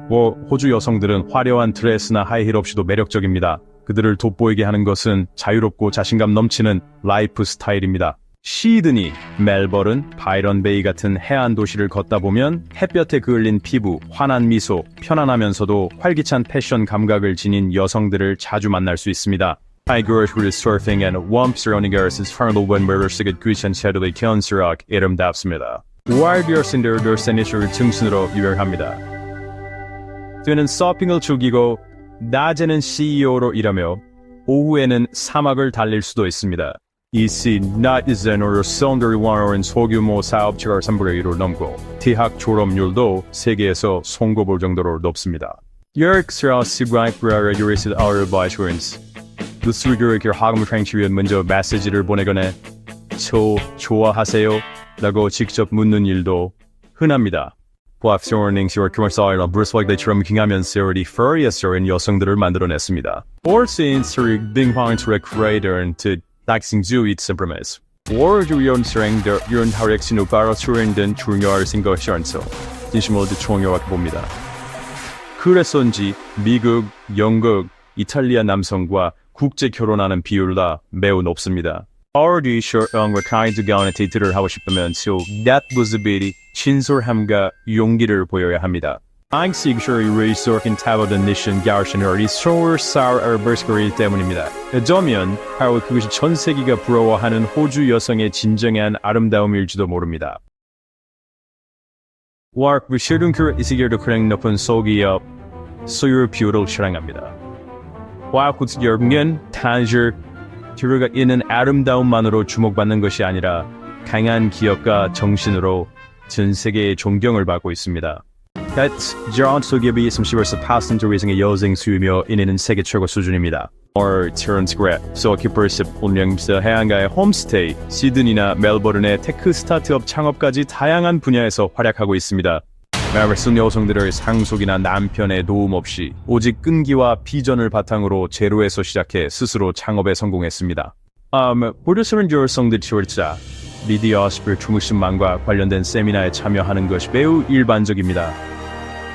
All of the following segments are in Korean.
호주 여성들은 화려한 드레스나 하이힐 없이도 매력적입니다. 그들을 돋보이게 하는 것은 자유롭고 자신감 넘치는 라이프 스타일입니다. 시드니, 멜버른, 바이런 베이 같은 해안 도시를 걷다 보면 햇볕에 그을린 피부, 환한 미소, 편안하면서도 활기찬 패션 감각을 지닌 여성들을 자주 만날 수 있습니다. 타이거를 서핑 and 웜스러운 것은 far로원 머르시게 귀천 샤도의 견스락 이름답습니다. 와일드여신들 돌센이슈를 증순으로 유명합니다. 그는 서핑을 즐기고 낮에는 CEO로 일하며 오후에는 사막을 달릴 수도 있습니다. 이시 나이젠으로 사운드리 원어인 소규모 사업체가 3분의 1을 넘고 대학 졸업률도 세계에서 손꼽을 정도로 높습니다. 여력스러운 시브라이프라를 유리스 아르바이슈인스 누스르교를 하금 프랭치위에 먼저 메시지를 보내거나 좋아하세요? 라고 직접 묻는 일도 흔합니다. 보합쇼닝시와 커머사이나 브루스와이처럼 킹하면서 퍼리어스인 여성들을 만들어냈습니다. 올스인스리 빙황트랙 크레이더한테 닥싱주 이츠브르메스 월주연스랭더 윤하렉신우 바로스르인든 중요할 생각이면서 진심으로 총요하게 봅니다. 그래서인지 미국, 영국, 이탈리아 남성과 국제 결혼하는 비율도 매우 높습니다. already short-과 카이드 가운데 데이트를 하고 싶으면 that 모습이 친솔함과 용기를 보여야 합니다. 앙식셔의 리소르킨 타버든 니션 가르시너리 소울사르 버스거리 때문입니다. 어쩌면 바로 그것이 전 세계가 부러워하는 호주 여성의 진정한 아름다움일지도 모릅니다. 와크 쉐dun큐 이시게르도 그냥 높은 소기업 소유 비율을 자랑합니다. 와크 여러분 탄저 들어가 있는 아름다움만으로 주목받는 것이 아니라 강한 기업과 정신으로 전 세계의 존경을 받고 있습니다. 저런 소기업이 30에서 파센트 이상의 여성 수요며 이내는 세계 최고 수준입니다. Terence Grab, 소키퍼십 운영사 해안가의 홈스테이, 시드니나 멜버른의 테크 스타트업 창업까지 다양한 분야에서 활약하고 있습니다. 메르슨 여성들의 상속이나 남편의 도움 없이 오직 끈기와 비전을 바탕으로 제로에서 시작해 스스로 창업에 성공했습니다. 보르스는 여성들 출자, 미디어 스피리추무신망과 관련된 세미나에 참여하는 것이 매우 일반적입니다.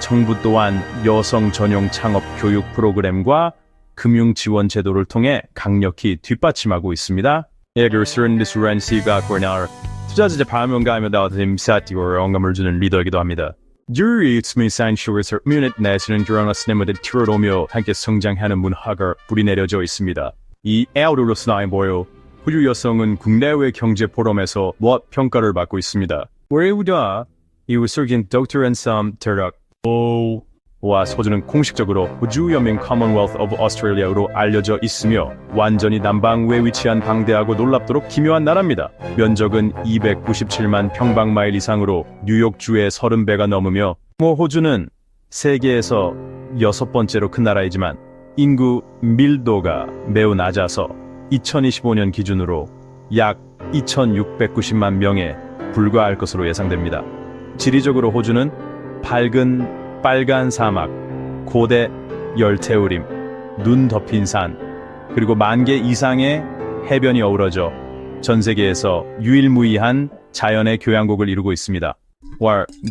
정부 또한 여성 전용 창업 교육 프로그램과 금융 지원 제도를 통해 강력히 뒷받침하고 있습니다. 에그스런 리스란시가 코르나 투자자 발명가이며 임사티로 영감을 주는 리더이기도 합니다. 유리 스미산쇼에서 뮤닛 내시는 드라마스네마드 트로도며 함께 성장하는 문화가 뿌리내려져 있습니다. 이 에어로로스나인 보여 호주 여성은 국내외 경제 포럼에서 평가를 받고 있습니다. 왜우다 이웃설긴 Dr. Sam Turdock 와 호주는 공식적으로 호주 연맹 Commonwealth of Australia로 알려져 있으며 완전히 남방구에 위치한 방대하고 놀랍도록 기묘한 나라입니다. 면적은 297만 평방마일 이상으로 뉴욕주의 30배가 넘으며 호주는 세계에서 6번째로 큰 나라이지만 인구 밀도가 매우 낮아서 2025년 기준으로 약 2,690만 명에 불과할 것으로 예상됩니다. 지리적으로 호주는 밝은 빨간 사막, 고대 열대우림, 눈 덮인 산, 그리고 10,000개 이상의 해변이 어우러져 전 세계에서 유일무이한 자연의 교향곡을 이루고 있습니다.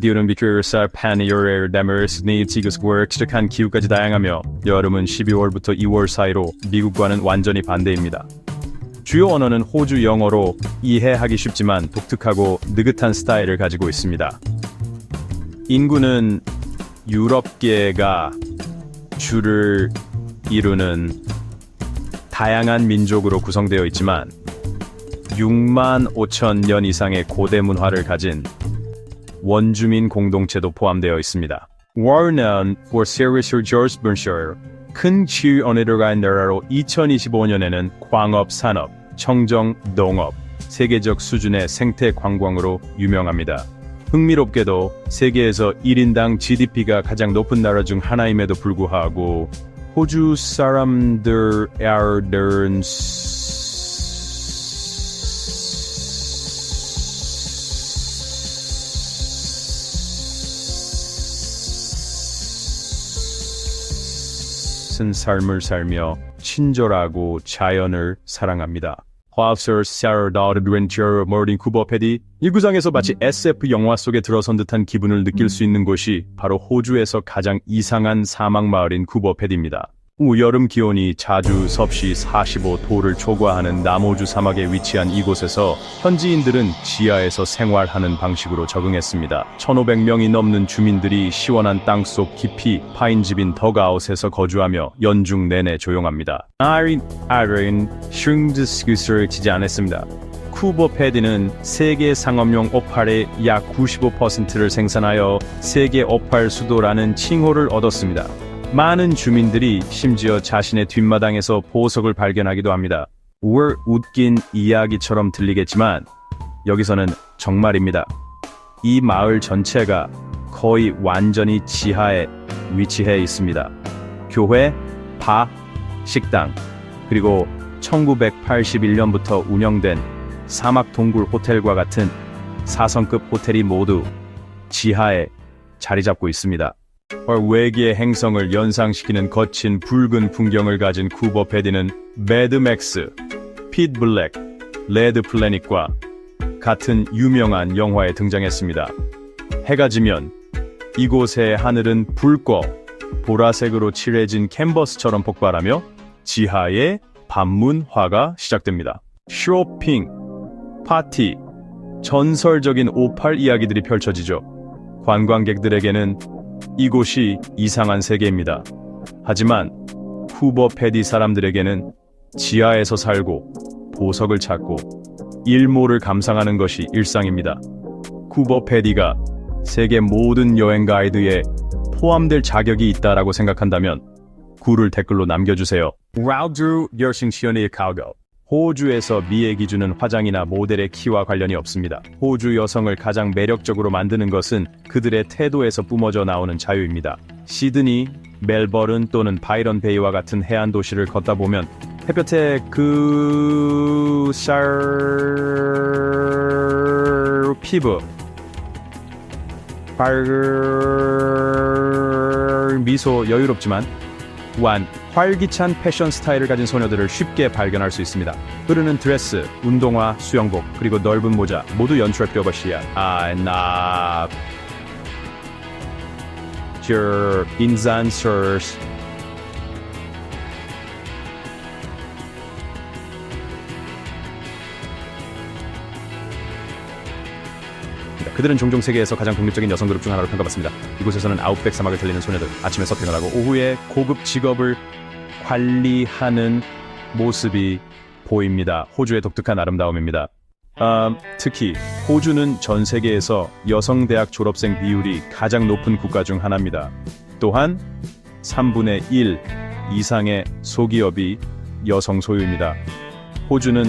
디우는 비큐르사 파니오레르 다메르스니 지그스월 시작한 기후까지 다양하며 여름은 12월부터 2월 사이로 미국과는 완전히 반대입니다. 주요 언어는 호주 영어로 이해하기 쉽지만 독특하고 느긋한 스타일을 가지고 있습니다. 인구는 유럽계가 주를 이루는 다양한 민족으로 구성되어 있지만 65,000년 이상의 고대 문화를 가진 원주민 공동체도 포함되어 있습니다. Well-known for serious George Bernshire, 큰 치유 언어가 나라로 2025년에는 광업 산업, 청정 농업, 세계적 수준의 생태 관광으로 유명합니다. 흥미롭게도 세계에서 1인당 GDP가 가장 높은 나라 중 하나임에도 불구하고 호주 사람들은 삶을 살며 친절하고 자연을 사랑합니다. 화합서 사르다르드렌처 머린 쿠버 패디. 이 구장에서 마치 SF 영화 속에 들어선 듯한 기분을 느낄 수 있는 곳이 바로 호주에서 가장 이상한 사막 마을인 쿠버 패디입니다. 여름 기온이 자주 섭씨 45도를 초과하는 남호주 사막에 위치한 이곳에서 현지인들은 지하에서 생활하는 방식으로 적응했습니다. 1500명이 넘는 주민들이 시원한 땅속 깊이 파인집인 덕아웃에서 거주하며 연중 내내 조용합니다. 아린 슝드스구스를 치지 않았습니다. 쿠버 패디는 세계 상업용 오팔의 약 95%를 생산하여 세계 오팔 수도라는 칭호를 얻었습니다. 많은 주민들이 심지어 자신의 뒷마당에서 보석을 발견하기도 합니다. 웃긴 이야기처럼 들리겠지만 여기서는 정말입니다. 이 마을 전체가 거의 완전히 지하에 위치해 있습니다. 교회, 바, 식당, 그리고 1981년부터 운영된 사막 동굴 호텔과 같은 4성급 호텔이 모두 지하에 자리 잡고 있습니다. 외계의 행성을 연상시키는 거친 붉은 풍경을 가진 쿠버 패디는 매드맥스, 핏 블랙, 레드 플래닛과 같은 유명한 영화에 등장했습니다. 해가 지면 이곳의 하늘은 붉고 보라색으로 칠해진 캔버스처럼 폭발하며 지하의 반문화가 시작됩니다. 쇼핑, 파티, 전설적인 오팔 이야기들이 펼쳐지죠. 관광객들에게는 이곳이 이상한 세계입니다. 하지만 쿠버 패디 사람들에게는 지하에서 살고 보석을 찾고 일몰을 감상하는 것이 일상입니다. 쿠버 패디가 세계 모든 여행 가이드에 포함될 자격이 있다라고 생각한다면 구를 댓글로 남겨주세요. 라우드 여싱시연의 카고. 호주에서 미의 기준은 화장이나 모델의 키와 관련이 없습니다. 호주 여성을 가장 매력적으로 만드는 것은 그들의 태도에서 뿜어져 나오는 자유입니다. 시드니, 멜버른 또는 바이런 베이와 같은 해안 도시를 걷다 보면 햇볕에 피부, 미소 여유롭지만 활기찬 패션 스타일을 가진 소녀들을 쉽게 발견할 수 있습니다. 흐르는 드레스, 운동화, 수영복, 그리고 넓은 모자 모두 연출의 뼈버시야. 인산서스. 그들은 종종 세계에서 가장 독립적인 여성 그룹 중 하나로 평가받습니다. 이곳에서는 아웃백 사막을 달리는 소녀들, 아침에 서핑을 하고 오후에 고급 직업을 관리하는 모습이 보입니다. 호주의 독특한 아름다움입니다. 특히 호주는 전 세계에서 여성 대학 졸업생 비율이 가장 높은 국가 중 하나입니다. 또한 3분의 1 이상의 소기업이 여성 소유입니다. 호주는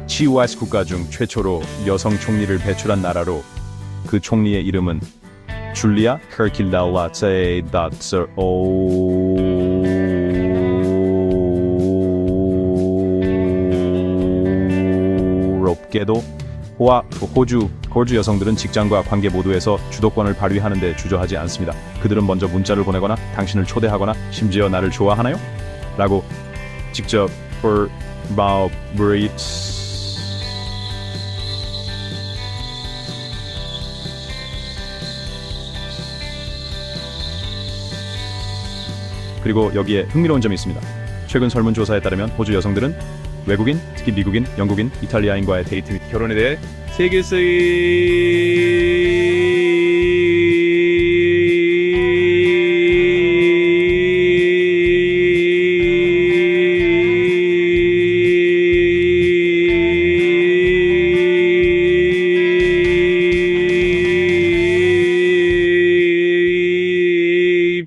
G5 국가 중 최초로 여성 총리를 배출한 나라로 그 총리의 이름은 줄리아 커킬달라 제이닥서 롭게도 호주 여성들은 직장과 관계 모두에서 주도권을 발휘하는 데 주저하지 않습니다. 그들은 먼저 문자를 보내거나 당신을 초대하거나 심지어 나를 좋아하나요? 라고 직접 그리고 여기에 흥미로운 점이 있습니다. 최근 설문조사에 따르면 호주 여성들은 외국인, 특히 미국인, 영국인, 이탈리아인과의 데이트 및 결혼에 대해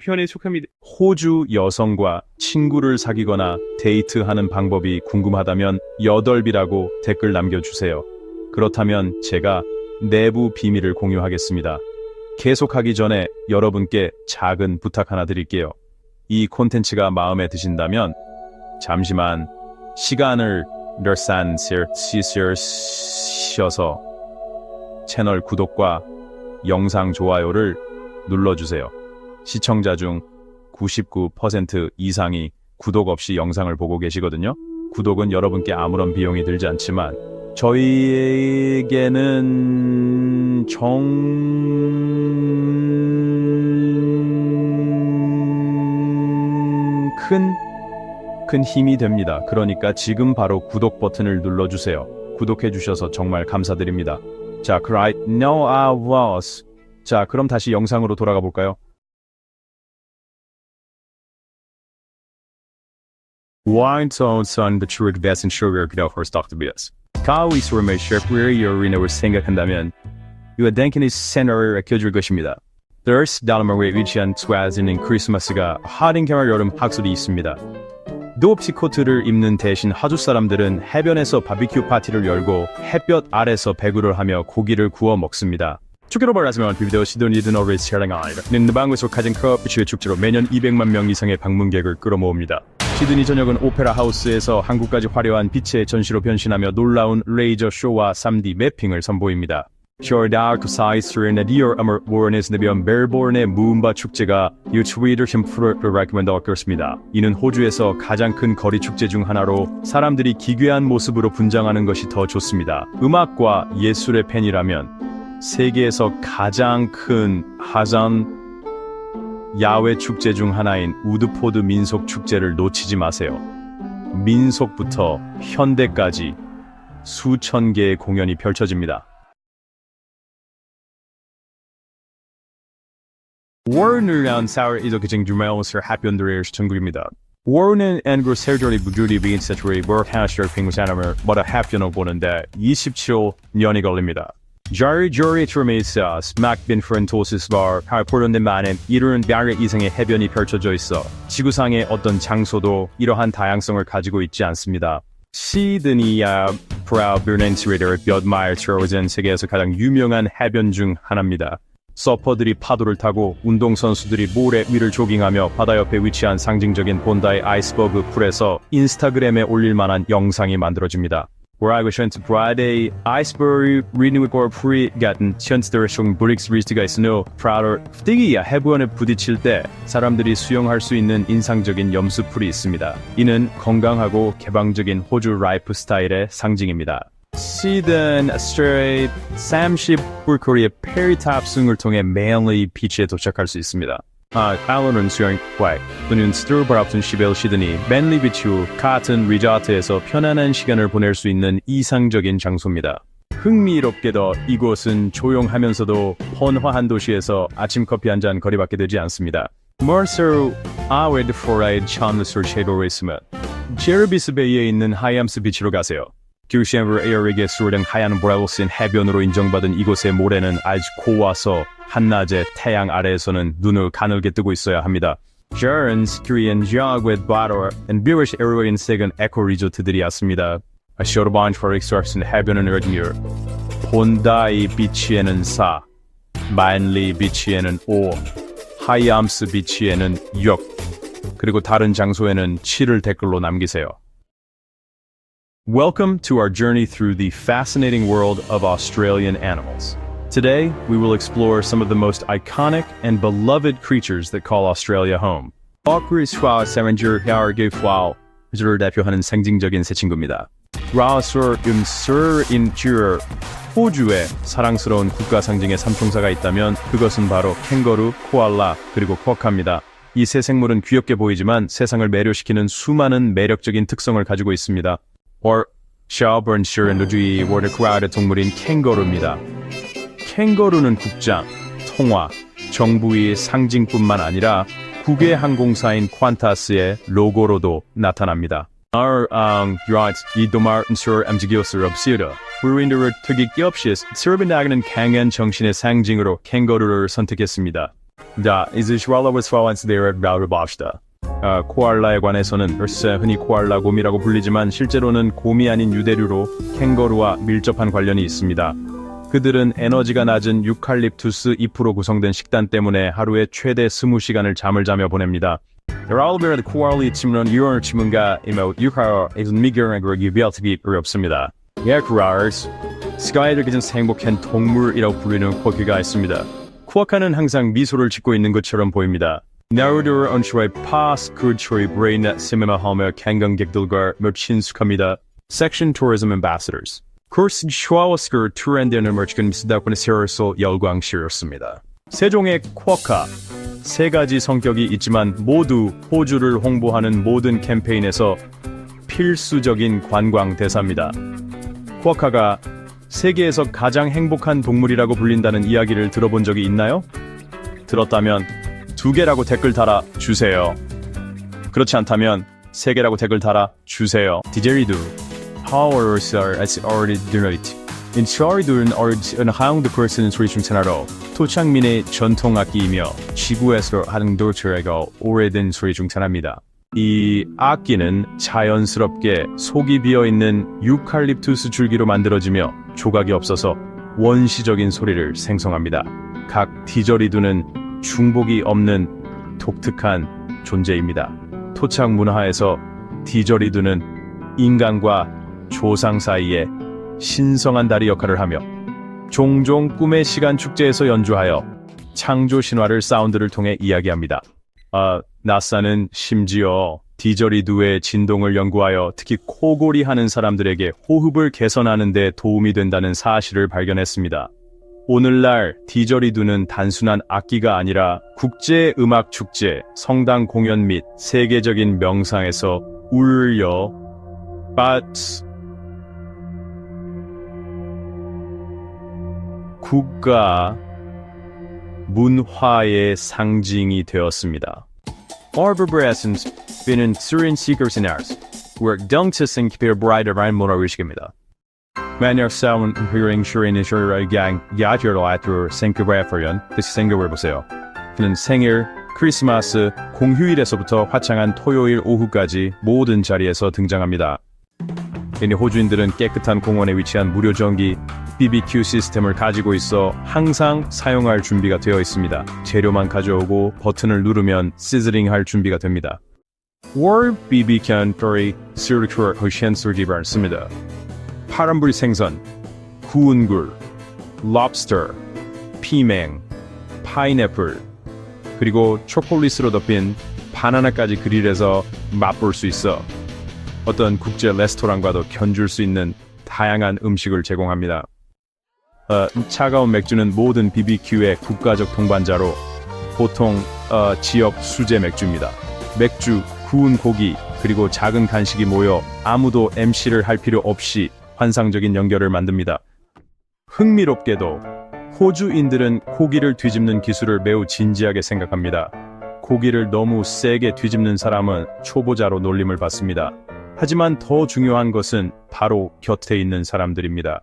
편에 속합니다. 호주 여성과 친구를 사귀거나 데이트하는 방법이 궁금하다면 8비라고 댓글 남겨주세요. 그렇다면 제가 내부 비밀을 공유하겠습니다. 계속하기 전에 여러분께 작은 부탁 하나 드릴게요. 이 콘텐츠가 마음에 드신다면 잠시만 시간을 쉬셔서 채널 구독과 영상 좋아요를 눌러주세요. 시청자 중 99% 이상이 구독 없이 영상을 보고 계시거든요. 구독은 여러분께 아무런 비용이 들지 않지만 저희에게는 큰 힘이 됩니다. 그러니까 지금 바로 구독 버튼을 눌러주세요. 구독해주셔서 정말 감사드립니다. 자, right now I was. 자, 그럼 다시 영상으로 돌아가 볼까요? Wine son the true best and sugar 그냥 first talk to us. 가위 소름의 셰프의 요리를 생각한다면 이거 댕키니 세너를 켜줄 것입니다. Thirst 달러머에 위치한 스와즈는 크리스마스가 하딩 겨울 여름 학술이 있습니다. 노프시코트를 입는 대신 하주 사람들은 해변에서 바비큐 파티를 열고 햇볕 아래서 배구를 하며 고기를 구워 먹습니다. 축제로 말하자면 비비더 시드니든 어리스 촬영하이라 닌드방에서 가장 큰 비추의 축제로 매년 200만 명 이상의 방문객을 끌어모읍니다. 시드니 전역은 오페라 하우스에서 한국까지 화려한 빛의 전시로 변신하며 놀라운 레이저 쇼와 3D 매핑을 선보입니다. 쇼다크 사이스의 디어 아머 워런에서 내변 멜보른의 무음바 축제가 유튜브를 심프를 recommend하겠습니다. 이는 호주에서 가장 큰 거리 축제 중 하나로 사람들이 기괴한 모습으로 분장하는 것이 더 좋습니다. 음악과 예술의 팬이라면 세계에서 가장 큰 하잔 야외 축제 중 하나인 우드포드 민속 축제를 놓치지 마세요. 민속부터 현대까지 수천 개의 공연이 펼쳐집니다. 워런을 사월 이적의 주말에서 합연들의 시청국입니다. 워런은 앵글 세절이 부주리 비인세트리 버하셔 핑구산함을 마다 합연을 보는데 27년이 걸립니다. 저리 트루메이스 스막빈 프렌토시스 바 할포런데 많은 이른 별 이상의 해변이 펼쳐져 있어 지구상의 어떤 장소도 이러한 다양성을 가지고 있지 않습니다. 시드니야 프라우버넨스레더 몇 마일 트로젠 세계에서 가장 유명한 해변 중 하나입니다. 서퍼들이 파도를 타고 운동선수들이 모래 위를 조깅하며 바다 옆에 위치한 상징적인 본다의 아이스버그 풀에서 인스타그램에 올릴 만한 영상이 만들어집니다. Whereas Friday iceberg 리뉴얼 풀이 같은 현지들의 브릭스 리스트가 있으며 프라더 뛰기야 해변에 부딪힐 때 사람들이 수영할 수 있는 인상적인 염수풀이 있습니다. 이는 건강하고 개방적인 호주 라이프 스타일의 상징입니다. 시든 스트레이트 30불거리의 페리탑승을 통해 메인리 비치에 도착할 수 있습니다. 알론은 수영과에 또는 스트로바랍슨 시벨 시드니 맨리 비치 후 카튼 리조트에서 편안한 시간을 보낼 수 있는 이상적인 장소입니다. 흥미롭게도 이곳은 조용하면서도 번화한 도시에서 아침 커피 한 잔 거리밖에 되지 않습니다. 머서 아웨드 포라이드 참스를 쉐도로 있으면 제르비스 베이에 있는 하이암스 비치로 가세요. 규시엠버 에어리게 수르등 하얀 브라우 쓴 해변으로 인정받은 이곳의 모래는 아주 고와서 한낮에 태양 아래에서는 눈을 가늘게 뜨고 있어야 합니다. Jones, Korean Jog with Butter and British Airways 색은 에코 리조트들이 있습니다. 쇼르반 포릭스는 해변은 어디며 본다이 비치에는 4, 만리 비치에는 5, 하이암스 비치에는 6, 그리고 다른 장소에는 7을 댓글로 남기세요. Welcome to our journey through the fascinating world of Australian animals. Today, we will explore some of the most iconic and beloved creatures that call Australia home. 어크리스와 세렌저 야르게프와우 를 대표하는 상징적인 새 친구입니다. 라우스 인스인주 호주의 사랑스러운 국가 상징의 삼총사가 있다면 그것은 바로 캥거루, 코알라, 그리고 쿼카입니다. 이 세 생물은 귀엽게 보이지만 세상을 매료시키는 수많은 매력적인 특성을 가지고 있습니다. 샤버런슈렌드주의 워터크라우드 동물인 캥거루입니다. 캥거루는 국장, 통화, 정부의 상징뿐만 아니라 국외 항공사인 퀀타스의 로고로도 나타납니다. 이 도마르인스를 암지기어스를 없이다. 우리인들을 특이기 없이 서빙하는 강한 정신의 상징으로 캥거루를 선택했습니다. 자, 이제 슈왈러버스와완스데를 나와봅시다. 코알라에 관해서는 흔히 코알라 곰이라고 불리지만 실제로는 곰이 아닌 유대류로 캥거루와 밀접한 관련이 있습니다. 그들은 에너지가 낮은 유칼립투스 잎으로 구성된 식단 때문에 하루에 최대 20시간을 잠을 자며 보냅니다. 여러분들 코알라 치면 이런 치문가 유칼 미경을 기별특이 어렵습니다. 예크라스 스카이를 가진 행복한 동물이라고 불리는 쿼카가 있습니다. 쿼카는 항상 미소를 짓고 있는 것처럼 보입니다. 나우르 언슈의 파스쿠르초이 브레인 시네마하며 관광객들과 친숙합니다. Section Tourism Ambassadors. 코스 슈아워스크 투렌드는 머치근 미스다군의 세월소 열광시였습니다. 세종의 쿼카. 세 가지 성격이 있지만 모두 호주를 홍보하는 모든 캠페인에서 필수적인 관광 대사입니다. 쿼카가 세계에서 가장 행복한 동물이라고 불린다는 이야기를 들어본 적이 있나요? 들었다면 2개라고 댓글 달아 주세요. 그렇지 않다면 3개라고 댓글 달아 주세요. 디제리두 Powers are as already donate. In Charidu는 은 하용드 퍼슨 소리 중천하로 토착민의 전통 악기이며 지구에서 하는 도처가 오래된 소리 중천합니다. 이 악기는 자연스럽게 속이 비어있는 유칼립투스 줄기로 만들어지며 조각이 없어서 원시적인 소리를 생성합니다. 각 디저리두는 중복이 없는 독특한 존재입니다. 토착 문화에서 디저리두는 인간과 조상 사이에 신성한 다리 역할을 하며 종종 꿈의 시간 축제에서 연주하여 창조 신화를 사운드를 통해 이야기합니다. 나사는 심지어 디저리두의 진동을 연구하여 특히 코골이 하는 사람들에게 호흡을 개선하는 데 도움이 된다는 사실을 발견했습니다. 오늘날 디저리두는 단순한 악기가 아니라 국제 음악 축제, 성당 공연 및 세계적인 명상에서 울려 국가 문화의 상징이 되었습니다. Arborescens binnen Syrian seekers in ours, where Dungtisen keer brighter and more 의식입니다. 만약 싸운 hearing Syrian gang 야지로 아트로 생각해보면 다시 생각해보세요. 그는 생일, 크리스마스, 공휴일에서부터 화창한 토요일 오후까지 모든 자리에서 등장합니다. 이니 호주인들은 깨끗한 공원에 위치한 무료 전기 BBQ 시스템을 가지고 있어 항상 사용할 준비가 되어 있습니다. 재료만 가져오고 버튼을 누르면 시즈링 할 준비가 됩니다. War BBQ curry circular 허시엔 소지를 씁니다. 파란불 생선, 구운 굴, lobster, 피맹, 파인애플, 그리고 초콜릿으로 덮인 바나나까지 그릴에서 맛볼 수 있어 어떤 국제 레스토랑과도 견줄 수 있는 다양한 음식을 제공합니다. 차가운 맥주는 모든 BBQ의 국가적 동반자로 보통 지역 수제 맥주입니다. 맥주, 구운 고기, 그리고 작은 간식이 모여 아무도 MC를 할 필요 없이 환상적인 연결을 만듭니다. 흥미롭게도 호주인들은 고기를 뒤집는 기술을 매우 진지하게 생각합니다. 고기를 너무 세게 뒤집는 사람은 초보자로 놀림을 받습니다. 하지만 더 중요한 것은 바로 곁에 있는 사람들입니다.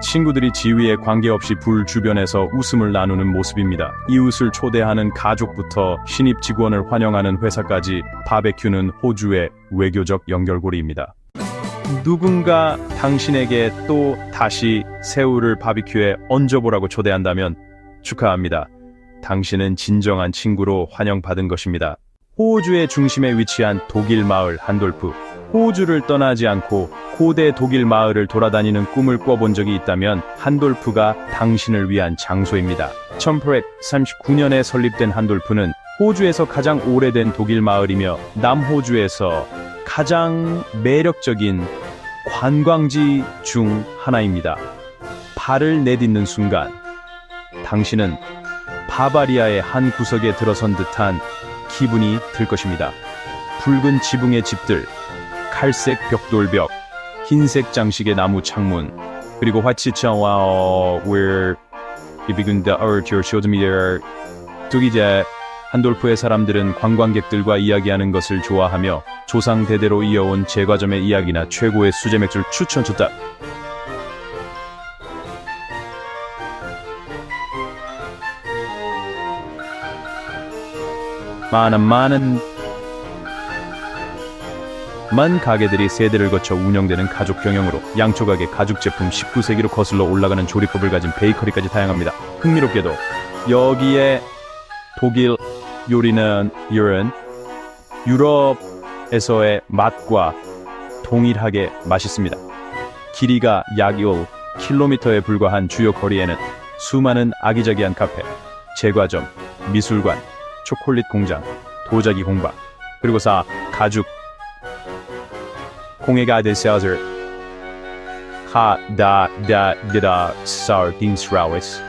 친구들이 지위에 관계없이 불 주변에서 웃음을 나누는 모습입니다. 이웃을 초대하는 가족부터 신입 직원을 환영하는 회사까지 바베큐는 호주의 외교적 연결고리입니다. 누군가 당신에게 또 다시 새우를 바비큐에 얹어보라고 초대한다면 축하합니다. 당신은 진정한 친구로 환영받은 것입니다. 호주의 중심에 위치한 독일 마을 한돌프. 호주를 떠나지 않고 고대 독일 마을을 돌아다니는 꿈을 꿔본 적이 있다면 한돌프가 당신을 위한 장소입니다. 1839년에 설립된 한돌프는 호주에서 가장 오래된 독일 마을이며 남호주에서 가장 매력적인 관광지 중 하나입니다. 발을 내딛는 순간 당신은 바바리아의 한 구석에 들어선 듯한 기분이 들 것입니다. 붉은 지붕의 집들, 갈색 벽돌벽, 흰색 장식의 나무 창문, 그리고 화치창와 where 비비군다 어르티어 쇼드미터 두기제 한돌프의 사람들은 관광객들과 이야기하는 것을 좋아하며 조상 대대로 이어온 제과점의 이야기나 최고의 수제 맥주를 추천줬다. 많은 가게들이 세대를 거쳐 운영되는 가족 경영으로 양초가게 가죽 제품 19세기로 거슬러 올라가는 조리법을 가진 베이커리까지 다양합니다. 흥미롭게도 여기에 독일 요리는 유럽에서의 맛과 동일하게 맛있습니다. 길이가 약 1km에 불과한 주요 거리에는 수많은 아기자기한 카페, 제과점, 미술관, 초콜릿 공장, 도자기 공방, 그리고 4. 가죽. 공예가 되세어질 하다다다 사르딘스라우스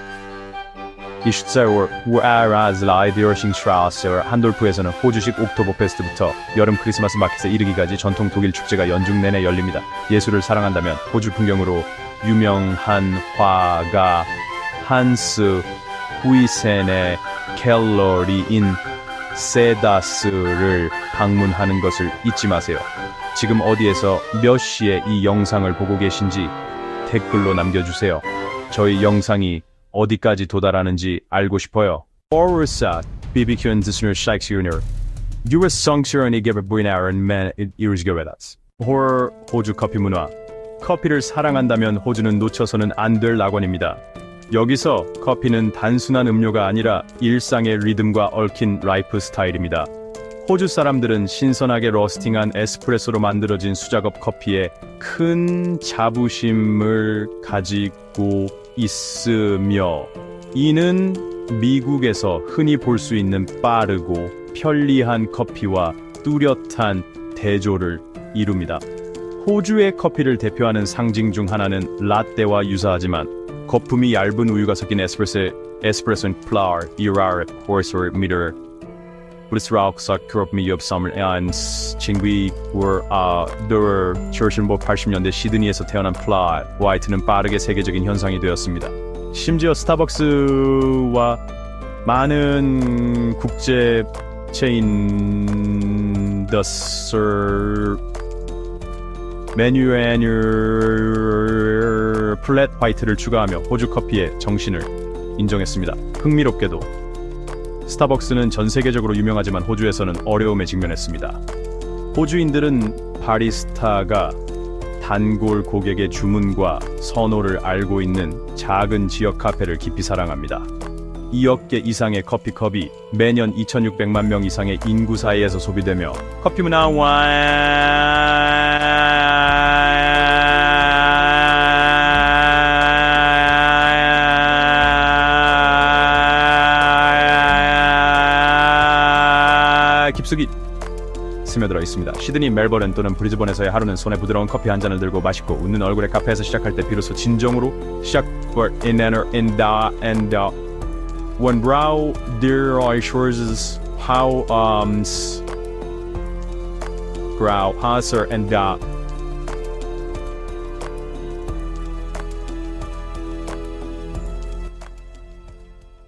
이슈트사우르아라즈라이디어싱스라우스 한돌프에서는 호주식 옥토버 페스트부터 여름 크리스마스 마켓에 이르기까지 전통 독일 축제가 연중 내내 열립니다. 예술을 사랑한다면 호주 풍경으로 유명한 화가 한스 후이센의 갤러리인 세다스를 방문하는 것을 잊지 마세요. 지금 어디에서 몇 시에 이 영상을 보고 계신지 댓글로 남겨주세요. 저희 영상이 어디까지 도달하는지 알고 싶어요. Orsa BBQ는 드스너 샤익스유너 US 성스러운이 개발부인아른 맨 이르즈겨베다스 호주 커피 문화. 커피를 사랑한다면 호주는 놓쳐서는 안 될 낙원입니다. 여기서 커피는 단순한 음료가 아니라 일상의 리듬과 얽힌 라이프 스타일입니다. 호주 사람들은 신선하게 러스팅한 에스프레소로 만들어진 수작업 커피에 큰 자부심을 가지고 있으며 이는 미국에서 흔히 볼 수 있는 빠르고 편리한 커피와 뚜렷한 대조를 이룹니다. 호주의 커피를 대표하는 상징 중 하나는 라떼와 유사하지만 거품이 얇은 우유가 섞인 에스프레소는 플라워, 이라르, 호르스, 미터 Bundesrauk sagt mir Sommer ein 친구이 더 철신보 80년대 시드니에서 태어난 플라 화이트는 빠르게 세계적인 현상이 되었습니다. 심지어 스타벅스와 많은 국제 체인 더스 메뉴에 플랫 화이트를 추가하며 호주 커피의 정신을 인정했습니다. 흥미롭게도 스타벅스는 전 세계적으로 유명하지만 호주에서는 어려움에 직면했습니다. 호주인들은 바리스타가 단골 고객의 주문과 선호를 알고 있는 작은 지역 카페를 깊이 사랑합니다. 2억 개 이상의 커피컵이 매년 2,600만 명 이상의 인구 사이에서 소비되며 커피 문화와 깊숙이 스며들어 있습니다. 시드니, 멜버른 또는 브리즈번에서의 하루는 손에 부드러운 커피 한 잔을 들고 맛있고 웃는 얼굴의 카페에서 시작할 때 비로소 진정으로 시작. When brow there are shores how brow haser and da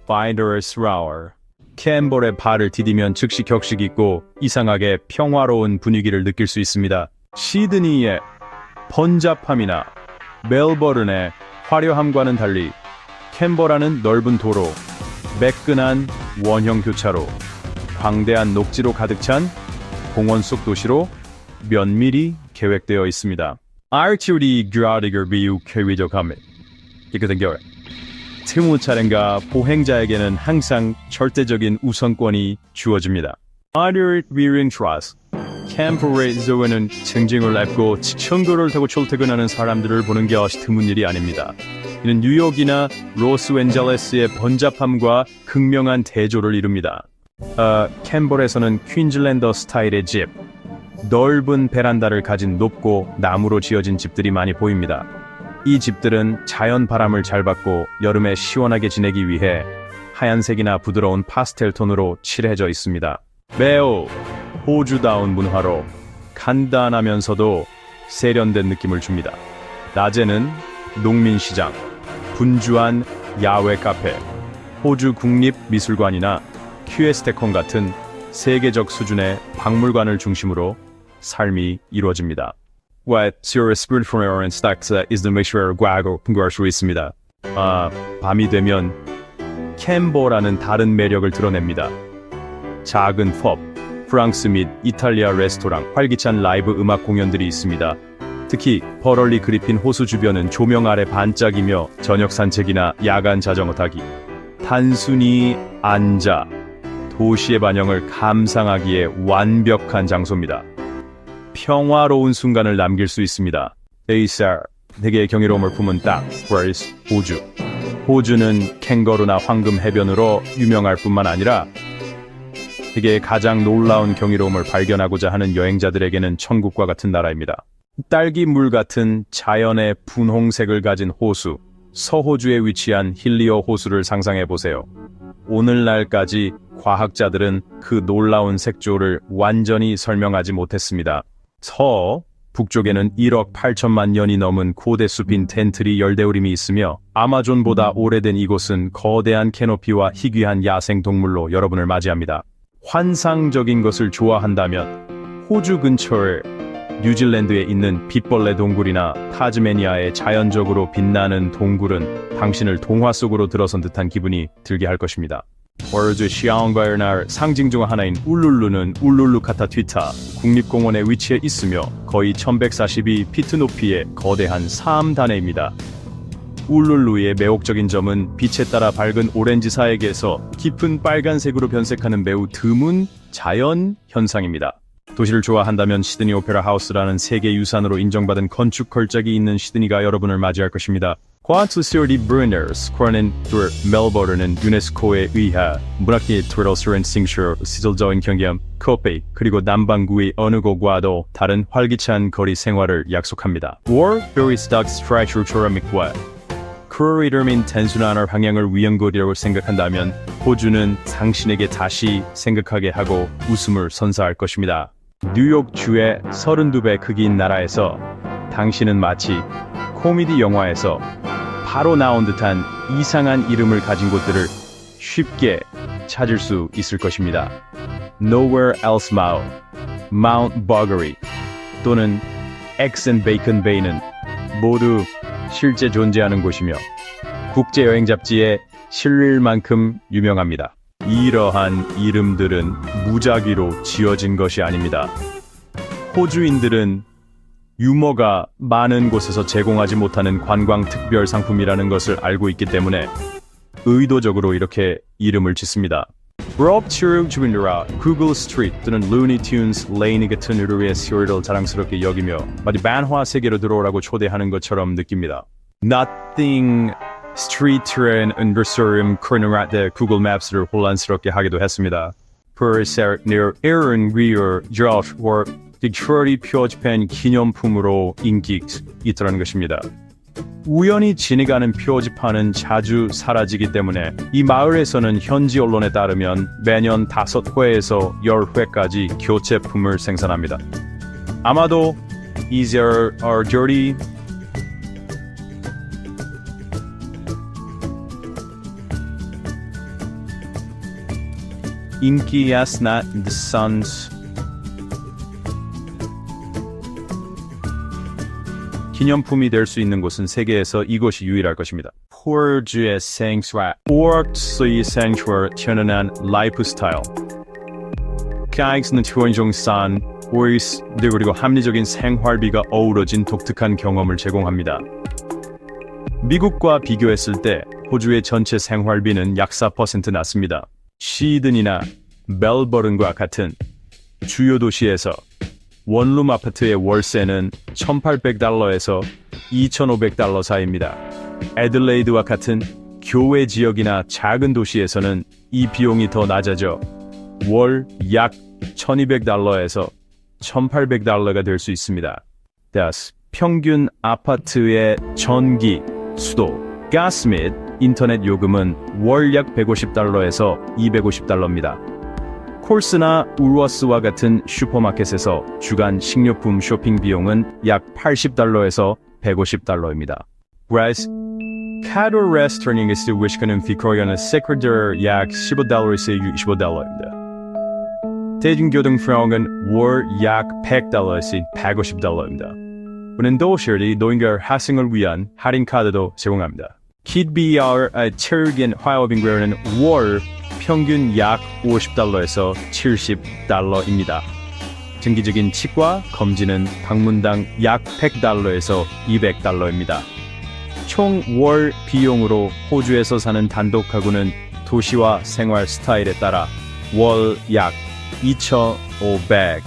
Finders Rower 캔볼에 발을 디디면 즉시 격식 있고 이상하게 평화로운 분위기를 느낄 수 있습니다. 시드니의 번잡함이나 멜버른의 화려함과는 달리 캔버라는 넓은 도로, 매끈한 원형 교차로, 광대한 녹지로 가득 찬 공원 속 도시로 면밀히 계획되어 있습니다. 아르티우리 그라디거 비유 계획적함에 깨끗한 겨울 스무 차량과 보행자에게는 항상 절대적인 우선권이 주어집니다. Other Viewing Trust 캠퍼레이저에는 증징을 밟고 지천도를 타고 출퇴근하는 사람들을 보는 것이 드문 일이 아닙니다. 이는 뉴욕이나 로스앤젤레스의 번잡함과 극명한 대조를 이룹니다. 캔버라에서는 퀸즐랜더 스타일의 집, 넓은 베란다를 가진 높고 나무로 지어진 집들이 많이 보입니다. 이 집들은 자연 바람을 잘 받고 여름에 시원하게 지내기 위해 하얀색이나 부드러운 파스텔 톤으로 칠해져 있습니다. 매우 호주다운 문화로 간단하면서도 세련된 느낌을 줍니다. 낮에는 농민시장, 분주한 야외 카페, 호주 국립미술관이나 큐에스테콘 같은 세계적 수준의 박물관을 중심으로 삶이 이루어집니다. What your spirit from your stacks is the mixture 과거 풍부할 수 있습니다. 밤이 되면 캔버라는 다른 매력을 드러냅니다. 작은 펍, 프랑스 및 이탈리아 레스토랑, 활기찬 라이브 음악 공연들이 있습니다. 특히 버럴리 그리핀 호수 주변은 조명 아래 반짝이며 저녁 산책이나 야간 자전거 타기, 단순히 앉아 도시의 반영을 감상하기에 완벽한 장소입니다. 평화로운 순간을 남길 수 있습니다. 에이사, 내게 경이로움을 품은 딱, 브레이스, 호주. 호주는 캥거루나 황금 해변으로 유명할 뿐만 아니라 세계의 가장 놀라운 경이로움을 발견하고자 하는 여행자들에게는 천국과 같은 나라입니다. 딸기물 같은 자연의 분홍색을 가진 호수, 서호주에 위치한 힐리어 호수를 상상해 보세요. 오늘날까지 과학자들은 그 놀라운 색조를 완전히 설명하지 못했습니다. 북쪽에는 1억 8천만 년이 넘은 고대 숲인 텐트리 열대우림이 있으며 아마존보다 오래된 이곳은 거대한 캐노피와 희귀한 야생 동물로 여러분을 맞이합니다. 환상적인 것을 좋아한다면 호주 근처에 뉴질랜드에 있는 빗벌레 동굴이나 타즈메니아의 자연적으로 빛나는 동굴은 당신을 동화 속으로 들어선 듯한 기분이 들게 할 것입니다. 호주 시아옹바이날 상징 중 하나인 울룰루는 울룰루카타튀타 국립공원에 위치해 있으며 거의 1142피트 높이의 거대한 사암단해입니다. 울룰루의 매혹적인 점은 빛에 따라 밝은 오렌지 사액에서 깊은 빨간색으로 변색하는 매우 드문 자연 현상입니다. 도시를 좋아한다면 시드니 오페라 하우스라는 세계유산으로 인정받은 건축 걸작이 있는 시드니가 여러분을 맞이할 것입니다. 과투 시어디 브루너스 코라는 둘 멜버른은 유네스코에 의해 문화계 트레더스런 싱셔 시절적인 경험 코페 그리고 남반구의 어느 곳과도 다른 활기찬 거리 생활을 약속합니다. War very stuck structural mikwa 크로리더민 단순한 방향을 위험거리라고 생각한다면 호주는 당신에게 다시 생각하게 하고 웃음을 선사할 것입니다. 뉴욕주의 32배 크기인 나라에서 당신은 마치 코미디 영화에서 바로 나온 듯한 이상한 이름을 가진 곳들을 쉽게 찾을 수 있을 것입니다. Nowhere Else Mount, Mount Buggery 또는 Eggs and Bacon Bay는 모두 실제 존재하는 곳이며 국제여행 잡지에 실릴 만큼 유명합니다. 이러한 이름들은 무작위로 지어진 것이 아닙니다. 호주인들은 유머가 많은 곳에서 제공하지 못하는 관광 특별 상품이라는 것을 알고 있기 때문에 의도적으로 이렇게 이름을 짓습니다. 브롭치르 주민들아 구글 스트리트 또는 루니 튠스 레이니 같은 의류의 시리를 자랑스럽게 여기며 마치 만화 세계로 들어오라고 초대하는 것처럼 느낍니다. Nothing 스트리트라는 은그소름 크르누라데 구글 맵스를 혼란스럽게 하기도 했습니다. 퍼셀 near 에런 위어 조프 워 딕트러리 표지판 기념품으로 인기 있더라는 것입니다. 우연히 지나가는 표지판은 자주 사라지기 때문에 이 마을에서는 현지 언론에 따르면 매년 5회에서 10회까지 교체품을 생산합니다. 아마도 easier or dirty 인기 as not the sun's 기념품이 될 수 있는 곳은 세계에서 이곳이 유일할 것입니다. 호주의 생수와 오락스의 생수와 편안한 라이프 스타일 가익스는 투원종산 오이스 그리고 합리적인 생활비가 어우러진 독특한 경험을 제공합니다. 미국과 비교했을 때 호주의 전체 생활비는 약 4% 낮습니다. 시드니나 멜버른과 같은 주요 도시에서 원룸 아파트의 월세는 $1,800에서 $2,500 사이입니다. 애들레이드와 같은 교외 지역이나 작은 도시에서는 이 비용이 더 낮아져 월 약 $1,200에서 $1,800가 될 수 있습니다. 평균 아파트의 전기, 수도, 가스 및 인터넷 요금은 월 약 $150에서 $250입니다. 콜스나 울워스와 같은 슈퍼마켓에서 주간 식료품 쇼핑 비용은 약 $80에서 $150입니다. Whereas 카도 레스토랑에서 위식하는 비코리아는 세크레더 약 $15에서 $25입니다. 대중교통 비용은 월 약 $100에서 $150입니다. 은행도 실리 노인과 학생을 위한 할인 카드도 제공합니다. KidBR 체류견 화요빙과는 월 평균 약 $50에서 $70입니다. 정기적인 치과 검진은 방문당 약 $100에서 $200입니다. 총 월 비용으로 호주에서 사는 단독 가구는 도시와 생활 스타일에 따라 월 약 $2,500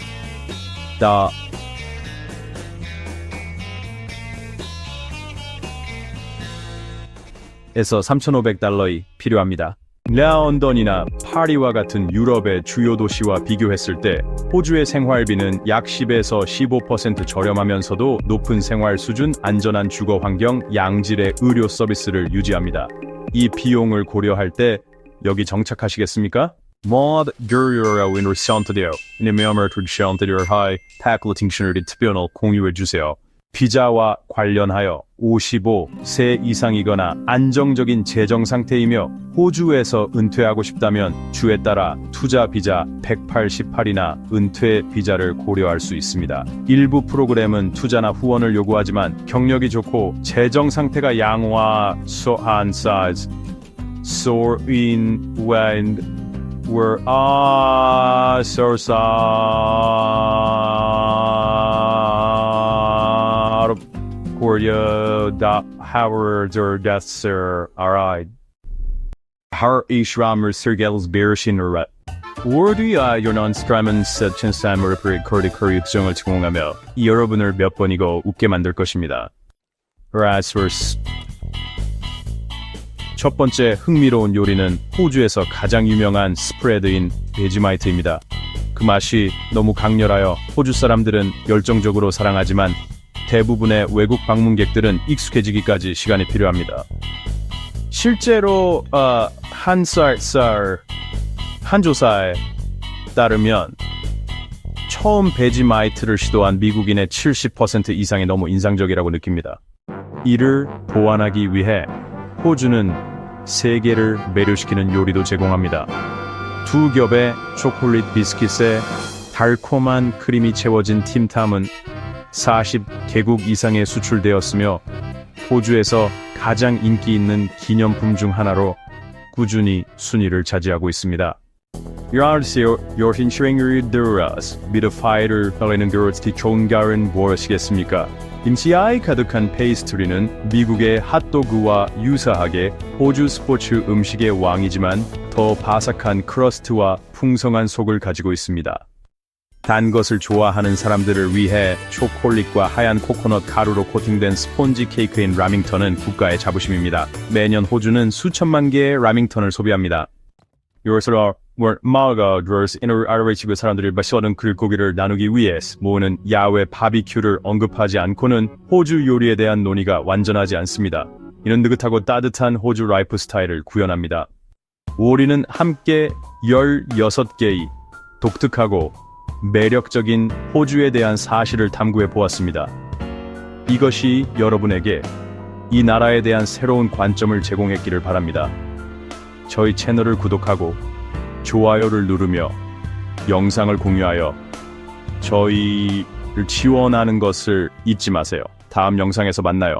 에서 $3,500이 필요합니다. 런던이나 파리와 같은 유럽의 주요 도시와 비교했을 때 호주의 생활비는 약 10에서 15% 저렴하면서도 높은 생활 수준, 안전한 주거 환경, 양질의 의료 서비스를 유지합니다. 이 비용을 고려할 때 여기 정착하시겠습니까? Mod Gururo interessant데요. 이메어머 트리션데요 하이 타클팅션을 특별히 공유해주세요. 비자와 관련하여 55세 이상이거나 안정적인 재정 상태이며 호주에서 은퇴하고 싶다면 주에 따라 투자 비자 188이나 은퇴 비자를 고려할 수 있습니다. 일부 프로그램은 투자나 후원을 요구하지만 경력이 좋고 재정 상태가 양호한 사이즈 소인 when were Korea da Howard or Gasser alright. Har Ishrammer Sergels Bershineret. 월드야 연원 스트라이먼 세천삼을 코리커리 입장을 제공하며 여러분을 몇 번이고 웃게 만들 것입니다. 라스버스. 첫 번째 흥미로운 요리는 호주에서 가장 유명한 스프레드인 베지마이트입니다. 그 맛이 너무 강렬하여 호주 사람들은 열정적으로 사랑하지만 대부분의 외국 방문객들은 익숙해지기까지 시간이 필요합니다. 실제로 한 조사에 따르면 처음 베지마이트를 시도한 미국인의 70% 이상이 너무 인상적이라고 느낍니다. 이를 보완하기 위해 호주는 세계를 매료시키는 요리도 제공합니다. 2겹의 초콜릿 비스킷에 달콤한 크림이 채워진 팀탐은 40개국 이상에 수출되었으며 호주에서 가장 인기 있는 기념품 중 하나로 꾸준히 순위를 차지하고 있습니다. 안녕하세요. 여신시랭이들라스 미드파이를 달리는 그릇이 좋은 가을은 무엇이겠습니까? 임시아이 가득한 페이스트리는 미국의 핫도그와 유사하게 호주 스포츠 음식의 왕이지만 더 바삭한 크러스트와 풍성한 속을 가지고 있습니다. 단 것을 좋아하는 사람들을 위해 초콜릿과 하얀 코코넛 가루로 코팅된 스폰지 케이크인 라밍턴은 국가의 자부심입니다. 매년 호주는 수천만 개의 라밍턴을 소비합니다. 이것으로 마을과 드러스 이너 아르베이치그 사람들이 맛있는 고기를 나누기 위해 모으는 야외 바비큐를 언급하지 않고는 호주 요리에 대한 논의가 완전하지 않습니다. 이는 느긋하고 따뜻한 호주 라이프 스타일을 구현합니다. 우리는 함께 16개의 독특하고 매력적인 호주에 대한 사실을 탐구해 보았습니다. 이것이 여러분에게 이 나라에 대한 새로운 관점을 제공했기를 바랍니다. 저희 채널을 구독하고 좋아요를 누르며 영상을 공유하여 저희를 지원하는 것을 잊지 마세요. 다음 영상에서 만나요.